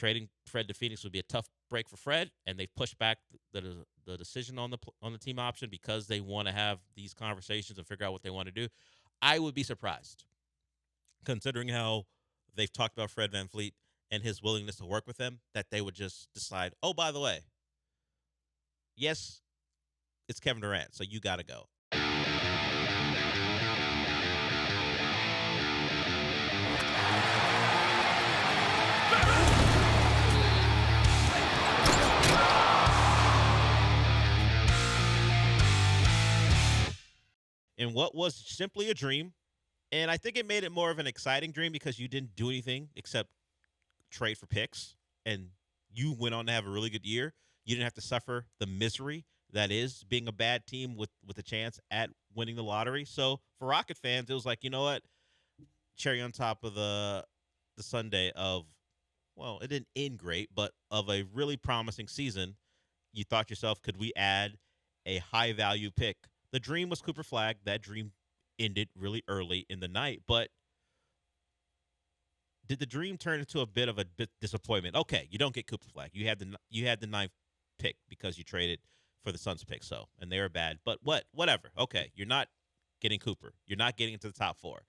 trading Fred to Phoenix would be a tough break for Fred, and they've pushed back the decision on the team option because they want to have these conversations and figure out what they want to do. I would be surprised, considering how they've talked about Fred VanVleet and his willingness to work with them, that they would just decide, oh, by the way, yes, it's Kevin Durant, so you got to go. In what was simply a dream, and I think it made it more of an exciting dream because you didn't do anything except trade for picks, and you went on to have a really good year. You didn't have to suffer the misery that is being a bad team with a chance at winning the lottery. So for Rocket fans, it was like, you know what? Cherry on top of the Sunday of, well, it didn't end great, but of a really promising season. You thought yourself, could we add a high-value pick? The dream was Cooper Flagg. That dream ended really early in the night, but did the dream turn into a bit of a disappointment? Okay, you don't get Cooper Flagg. You had the ninth pick because you traded for the Suns pick, and they were bad. But whatever. Okay, you're not getting Cooper. You're not getting into the top four.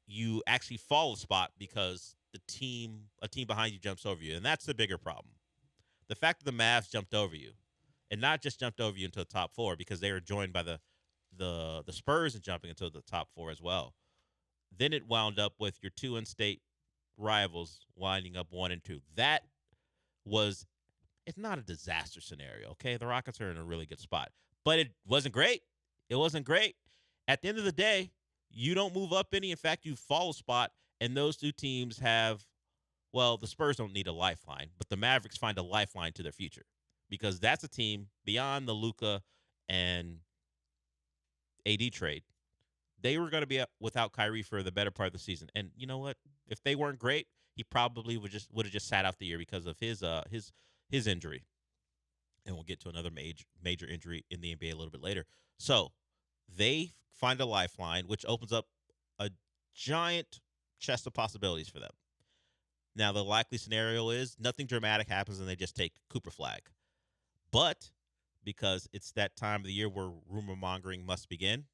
You actually fall a spot because a team behind you jumps over you, and that's the bigger problem. The fact that the Mavs jumped over you, and not just jumped over you into the top four because they were joined by the Spurs and jumping into the top four as well. Then it wound up with your two in-state rivals winding up 1 and 2. That was, it's not a disaster scenario, okay? The Rockets are in a really good spot, but it wasn't great. It wasn't great. At the end of the day, you don't move up any. In fact, you fall a spot, and those two teams have, well, the Spurs don't need a lifeline, but the Mavericks find a lifeline to their future because that's a team beyond the Luka and AD trade. They were going to be without Kyrie for the better part of the season. And you know what? If they weren't great, he probably would have just sat out the year because of his injury. And we'll get to another major injury in the NBA a little bit later. So they find a lifeline, which opens up a giant chest of possibilities for them. Now, the likely scenario is nothing dramatic happens and they just take Cooper Flagg. But because it's that time of the year where rumor mongering must begin,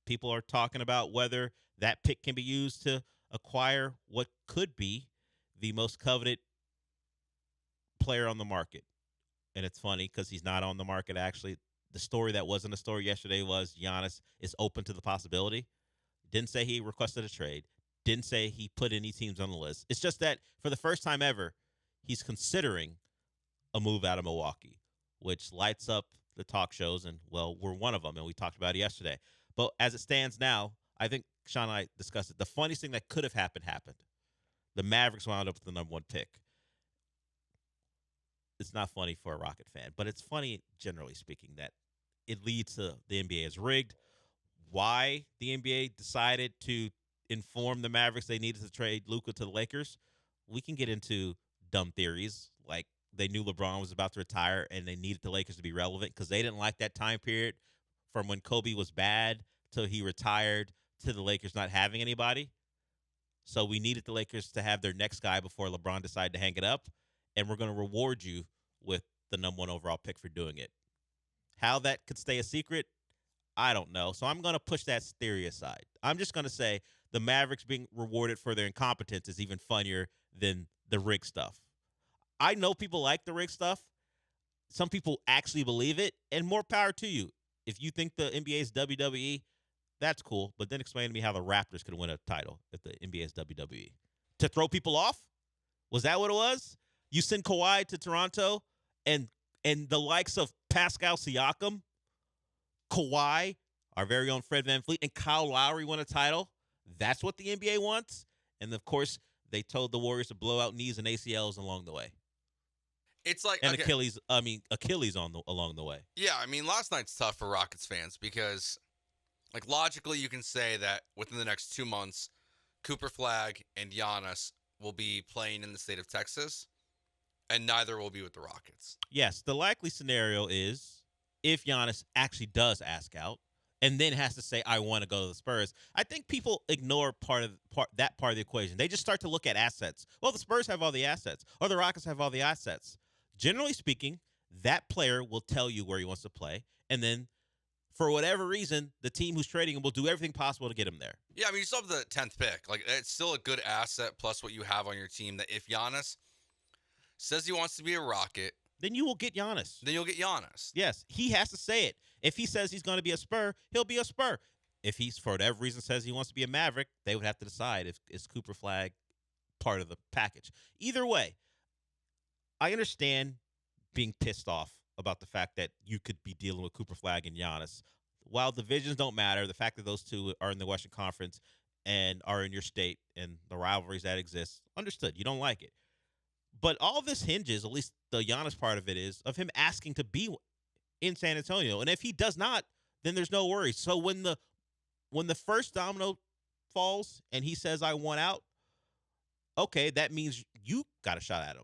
people are talking about whether that pick can be used to acquire what could be the most coveted player on the market. And it's funny because he's not on the market, actually. The story that wasn't a story yesterday was Giannis is open to the possibility. Didn't say he requested a trade. Didn't say he put any teams on the list. It's just that for the first time ever, he's considering a move out of Milwaukee, which lights up the talk shows. And, well, we're one of them, and we talked about it yesterday. But as it stands now, I think Sean and I discussed it. The funniest thing that could have happened. The Mavericks wound up with the number 1 pick. It's not funny for a Rocket fan, but it's funny, generally speaking, that it leads to the NBA is rigged. Why the NBA decided to inform the Mavericks they needed to trade Luka to the Lakers, we can get into dumb theories, like they knew LeBron was about to retire and they needed the Lakers to be relevant because they didn't like that time period from when Kobe was bad till he retired to the Lakers not having anybody. So we needed the Lakers to have their next guy before LeBron decided to hang it up, and we're going to reward you with the number 1 overall pick for doing it. How that could stay a secret, I don't know. So I'm going to push that theory aside. I'm just going to say the Mavericks being rewarded for their incompetence is even funnier than the rig stuff. I know people like the rig stuff. Some people actually believe it, and more power to you. If you think the NBA is WWE, that's cool. But then explain to me how the Raptors could win a title if the NBA is WWE. To throw people off? Was that what it was? You send Kawhi to Toronto and the likes of Pascal Siakam, Kawhi, our very own Fred VanVleet, and Kyle Lowry won a title. That's what the NBA wants. And, of course, they told the Warriors to blow out knees and ACLs along the way. It's like, and okay. Achilles along the way. Yeah, I mean, last night's tough for Rockets fans because, like, logically you can say that within the next 2 months, Cooper Flagg and Giannis will be playing in the state of Texas, and neither will be with the Rockets. Yes, the likely scenario is if Giannis actually does ask out, and then has to say, I want to go to the Spurs. I think people ignore that part of the equation. They just start to look at assets. Well, the Spurs have all the assets, or the Rockets have all the assets. Generally speaking, that player will tell you where he wants to play, and then for whatever reason, the team who's trading him will do everything possible to get him there. Yeah, I mean, you still have the 10th pick. Like, it's still a good asset plus what you have on your team that if Giannis says he wants to be a Rocket, then you will get Giannis. then you'll get Giannis. Yes, he has to say it. If he says he's going to be a Spur, he'll be a Spur. If he's, for whatever reason, says he wants to be a Maverick, they would have to decide if is Cooper Flagg part of the package. Either way, I understand being pissed off about the fact that you could be dealing with Cooper Flagg and Giannis. While divisions don't matter, the fact that those two are in the Western Conference and are in your state and the rivalries that exist, understood. You don't like it. But all this hinges, at least the Giannis part of it is, of him asking to be in San Antonio. And if he does not, then there's no worries. So when the first domino falls and he says, I want out, okay, that means you got a shot at him.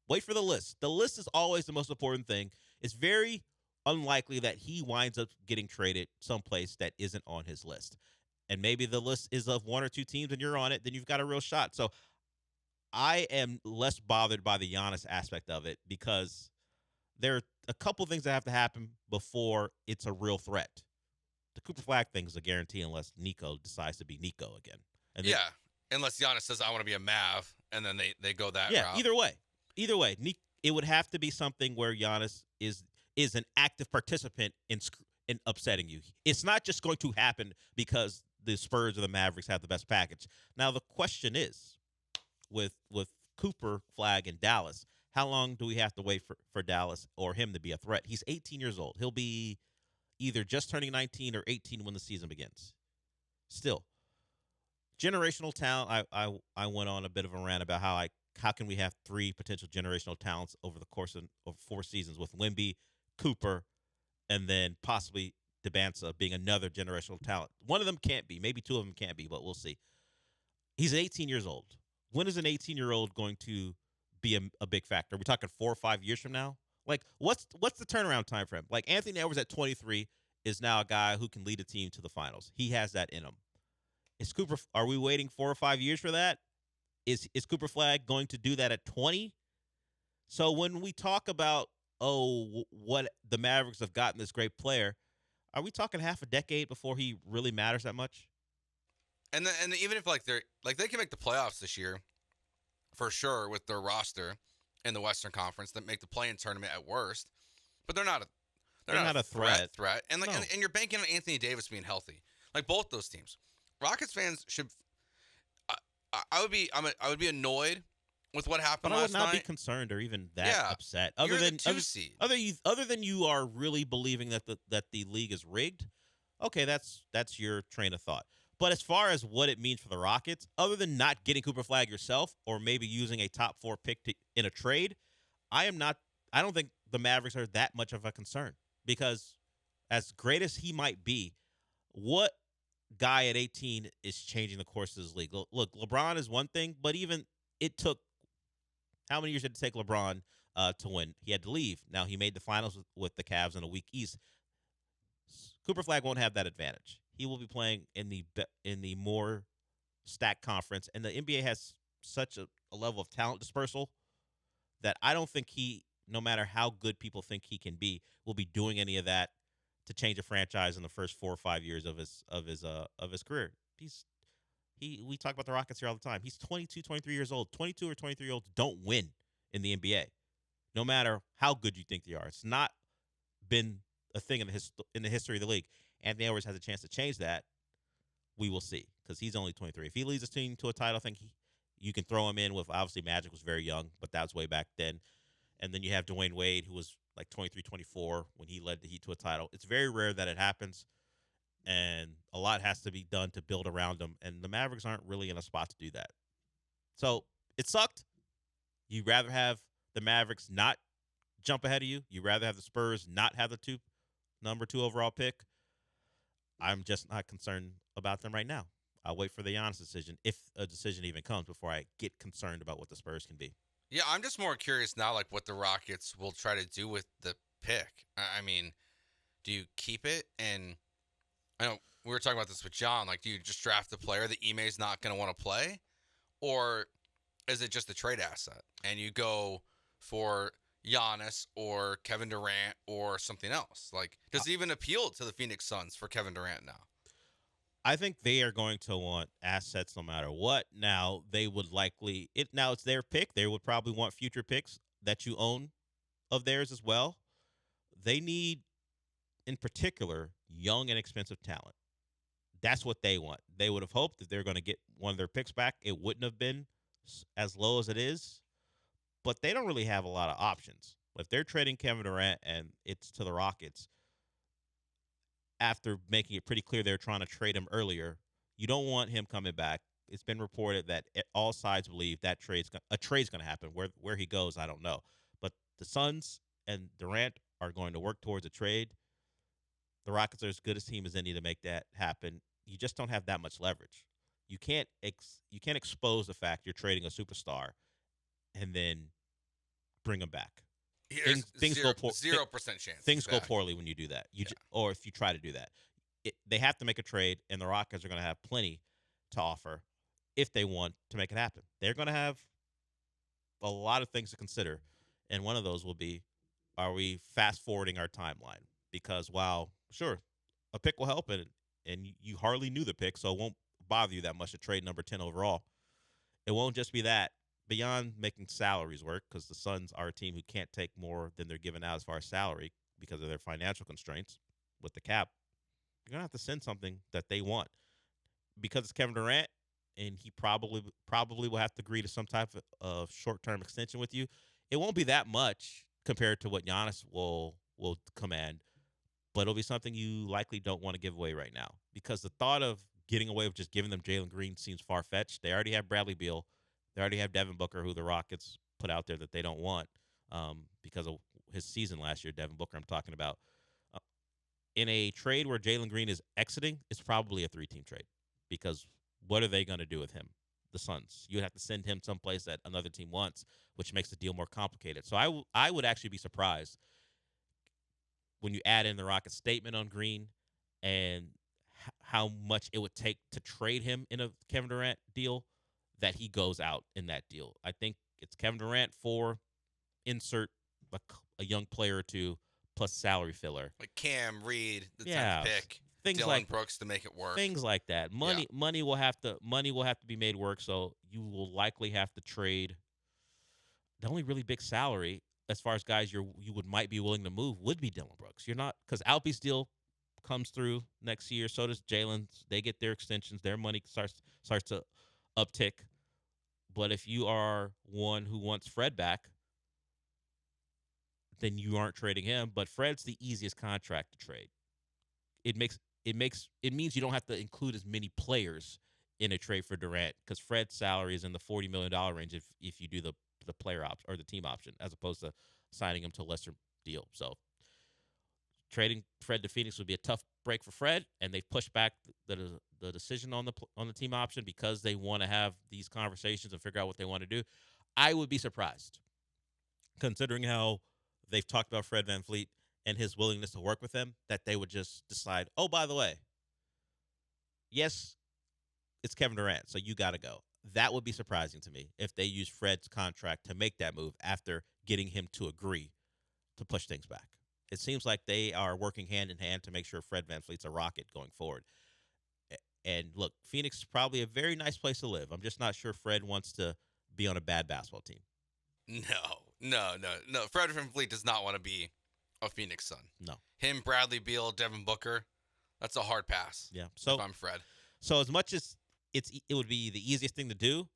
Wait for the list. The list is always the most important thing. It's very unlikely that he winds up getting traded someplace that isn't on his list. And maybe the list is of one or two teams and you're on it, then you've got a real shot. So I am less bothered by the Giannis aspect of it because there are a couple things that have to happen before it's a real threat. The Cooper Flagg thing is a guarantee unless Nico decides to be Nico again. And then, Unless Giannis says, I want to be a Mav, and then they go that route. Either way, it would have to be something where Giannis is an active participant in upsetting you. It's not just going to happen because the Spurs or the Mavericks have the best package. Now, the question is, with Cooper Flagg in Dallas, how long do we have to wait for Dallas or him to be a threat? He's 18 years old. He'll be either just turning 19 or 18 when the season begins. Still, generational talent. I went on a bit of a rant about how can we have three potential generational talents over the course of 4 seasons with Wemby, Cooper, and then possibly Debanza being another generational talent. One of them can't be. Maybe two of them can't be, but we'll see. He's 18 years old. When is an 18-year-old going to be a big factor? Are we talking 4 or 5 years from now? Like, what's the turnaround time for him? Like, Anthony Edwards at 23 is now a guy who can lead a team to the finals. He has that in him. Are we waiting 4 or 5 years for that? Is Cooper Flagg going to do that at 20? So when we talk about, what the Mavericks have gotten this great player, are we talking half a decade before he really matters that much? And even if they can make the playoffs this year, for sure, with their roster in the Western Conference, that make the play-in tournament at worst, but they're not a threat. And No. and you're banking on Anthony Davis being healthy. Like both those teams, Rockets fans should. I would be annoyed with what happened But I would last night. not be concerned or even that upset. Other You're than the 2 seed. other than you are really believing that the league is rigged. Okay, that's your train of thought. But as far as what it means for the Rockets, other than not getting Cooper Flagg yourself or maybe using a top 4 pick in a trade, I don't think the Mavericks are that much of a concern because as great as he might be, what guy at 18 is changing the course of this league? Look, LeBron is one thing, but even it took how many years did it take LeBron to win? He had to leave. Now he made the finals with the Cavs in a weak East. Cooper Flagg won't have that advantage. He will be playing in the more stacked conference, and the NBA has such a level of talent dispersal that I don't think he, no matter how good people think he can be, will be doing any of that to change a franchise in the first 4 or 5 years of his career. We talk about the Rockets here all the time. He's 22, 23 years old. 22 or 23-year-olds don't win in the NBA, no matter how good you think they are. It's not been a thing in the history of the league. Anthony Edwards has a chance to change that. We will see because he's only 23. If he leads his team to a title, I think you can throw him in with, obviously Magic was very young, but that was way back then. And then you have Dwayne Wade, who was like 23, 24 when he led the Heat to a title. It's very rare that it happens, and a lot has to be done to build around him, and the Mavericks aren't really in a spot to do that. So it sucked. You'd rather have the Mavericks not jump ahead of you. You'd rather have the Spurs not have the number 2 overall pick. I'm just not concerned about them right now. I'll wait for the Giannis decision, if a decision even comes, before I get concerned about what the Spurs can be. Yeah, I'm just more curious now, like what the Rockets will try to do with the pick. I mean, do you keep it and I know we were talking about this with John. Like, do you just draft a player that Ime's not going to want to play, or is it just a trade asset and you go for Giannis or Kevin Durant or something else? Like, does it even appeal to the Phoenix Suns for Kevin Durant now? I think they are going to want assets no matter what. Now they would likely now it's their pick. They would probably want future picks that you own of theirs as well. They need, in particular, young and expensive talent. That's what they want. They would have hoped that they're going to get one of their picks back. It wouldn't have been as low as it is, but they don't really have a lot of options. If they're trading Kevin Durant and it's to the Rockets, after making it pretty clear they're trying to trade him earlier, you don't want him coming back. It's been reported that all sides believe that a trade's going to happen. Where he goes, I don't know. But the Suns and Durant are going to work towards a trade. The Rockets are as good a team as any to make that happen. You just don't have that much leverage. You can't expose the fact you're trading a superstar and then bring him back. Things zero, go 0% chance. Things go poorly when you do that. Or if you try to do that, they have to make a trade, and the Rockets are going to have plenty to offer if they want to make it happen. They're going to have a lot of things to consider, and one of those will be: are we fast forwarding our timeline? Because while sure, a pick will help, and you hardly knew the pick, so it won't bother you that much to trade number 10 overall. It won't just be that. Beyond making salaries work, because the Suns are a team who can't take more than they're giving out as far as salary because of their financial constraints with the cap, you're going to have to send something that they want. Because it's Kevin Durant, and he probably will have to agree to some type of short-term extension with you. It won't be that much compared to what Giannis will command, but it'll be something you likely don't want to give away right now, because the thought of getting away with just giving them Jalen Green seems far-fetched. They already have Bradley Beal. They already have Devin Booker, who the Rockets put out there that they don't want because of his season last year. Devin Booker, I'm talking about. In a trade where Jalen Green is exiting, it's probably a 3-team trade, because what are they going to do with him? The Suns. You would have to send him someplace that another team wants, which makes the deal more complicated. So I would actually be surprised when you add in the Rockets' statement on Green and how much it would take to trade him in a Kevin Durant deal, that he goes out in that deal. I think it's Kevin Durant for insert a young player or two plus salary filler. Like Cam, Reed, the 10th pick, things Dylan like Brooks to make it work. Things like that. Money will have to be made work, so you will likely have to trade. The only really big salary as far as guys might be willing to move would be Dylan Brooks. You're not, because Alpe's deal comes through next year. So does Jalen's. They get their extensions. Their money starts to uptick. But if you are one who wants Fred back, then you aren't trading him. But Fred's the easiest contract to trade. It means you don't have to include as many players in a trade for Durant, because Fred's salary is in the $40 million range if you do the player option or the team option, as opposed to signing him to a lesser deal. So trading Fred to Phoenix would be a tough break for Fred, and they've pushed back the decision on the team option because they want to have these conversations and figure out what they want to do. I would be surprised, considering how they've talked about Fred VanVleet and his willingness to work with them, that they would just decide, oh, by the way, yes, it's Kevin Durant, so you got to go. That would be surprising to me if they use Fred's contract to make that move after getting him to agree to push things back. It seems like they are working hand in hand to make sure Fred VanVleet's a Rocket going forward. And look, Phoenix is probably a very nice place to live. I'm just not sure Fred wants to be on a bad basketball team. No. Fred VanVleet does not want to be a Phoenix Sun. No. Him, Bradley Beal, Devin Booker, that's a hard pass. Yeah. So if I'm Fred. So as much as it would be the easiest thing to do,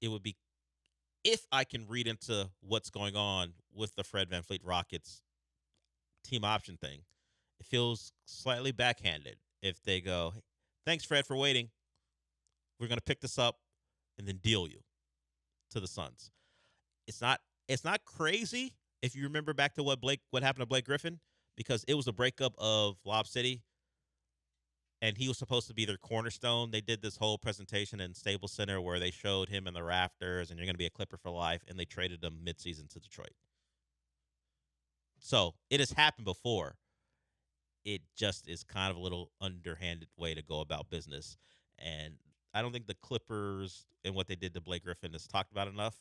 it would be, if I can read into what's going on with the Fred VanVleet Rockets team option thing, it feels slightly backhanded if they go, hey, thanks, Fred, for waiting. We're going to pick this up and then deal you to the Suns. It's not crazy if you remember back to what happened to Blake Griffin, because it was a breakup of Lob City, and he was supposed to be their cornerstone. They did this whole presentation in Staples Center where they showed him in the rafters, and you're going to be a Clipper for life, and they traded him midseason to Detroit. So it has happened before. it just is kind of a little underhanded way to go about business. And I don't think the Clippers and what they did to Blake Griffin is talked about enough.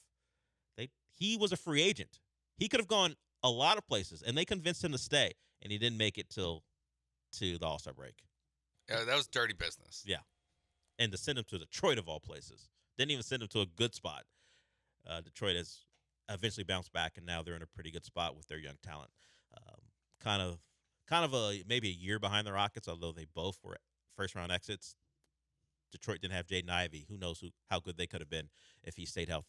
He was a free agent. He could have gone a lot of places, and they convinced him to stay, and he didn't make it to the All-Star break. Yeah, that was dirty business. Yeah, and to send him to Detroit of all places, didn't even send him to a good spot. Detroit has eventually bounced back, and now they're in a pretty good spot with their young talent. Um, kind of maybe a year behind the Rockets, although they both were first round exits. Detroit didn't have Jaden Ivey. Who knows how good they could have been if he stayed healthy.